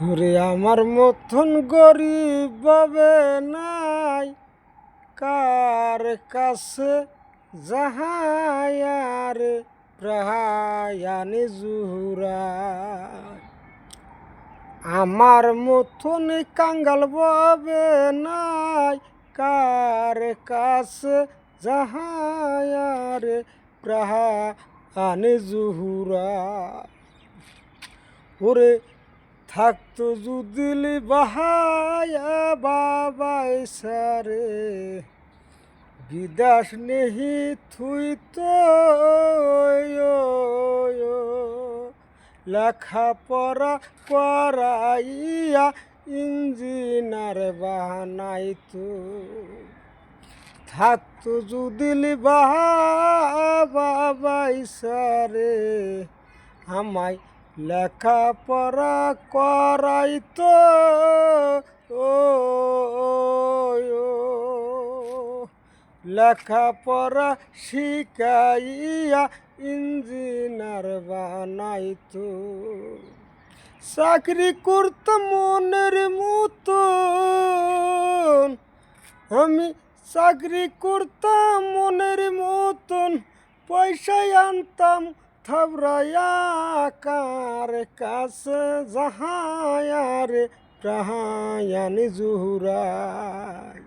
ওরে আমার মতন গরিব ভাবে নাই কার কাছে যাহায়ার প্রায়ানি জুহুরা। আমার মতন কাঙ্গাল ভাবে নাই কার কাছে যাহায়ার প্রায়ানি জুহুরা। ওরে থাকতো যদি বাহায়া বাবাই সারে বিদাস নেহি থুই তো লেখাপড়া করাইয়া ইঞ্জিনার বানাইতো। থাকতো যদি বাবাই সারে আমায় লেখাপড়া করাইতো লেখাপড়া শিখাইয়া ইঞ্জিনার বানাইতো। চাকরি করতাম মনের মতন, আমি চাকরি করতাম মনের মতন, পয়সায় আনতাম থাবরায়া কার কাছে যাহায়ার প্রায়ানি জুহুরাই।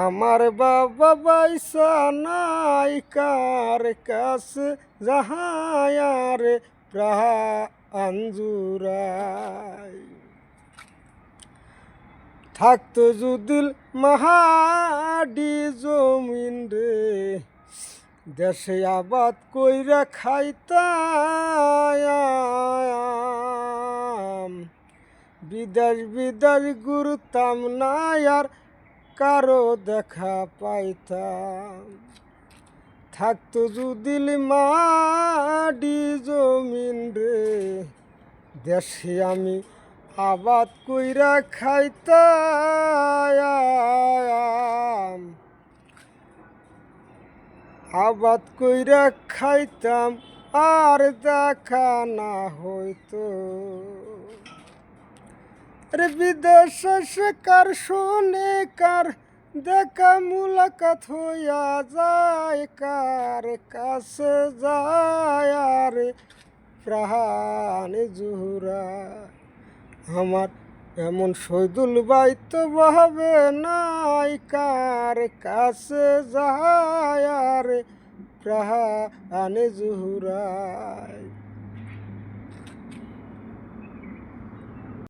আমার বাবা বাইসা নাই কার কাছে যাহায়ার প্রাণ জুরাই। থাকতো যদি মাহাডি জমিন রে দেশে আবাদ কইরা খাইতাম, বিদেশ ঘুরতাম না আর কারো দেখা পাইতাম। থাকতো যদি মাডি জমিন রে দেশে আমি আবাদ কইরা খাইতাম, আবাদ কইরা খাইতাম আর দেখা না হইতো। রে বিদেশ সে কার শোনে কার দেখা মুলাকাত হইয়া যায় কার কাছে যায় আর প্রাণে জুহুরা। আমার এমন শহীদুল ভাই তো ভাবে নাই কার কাছে যায় আর প্রাণে জুহুরাই।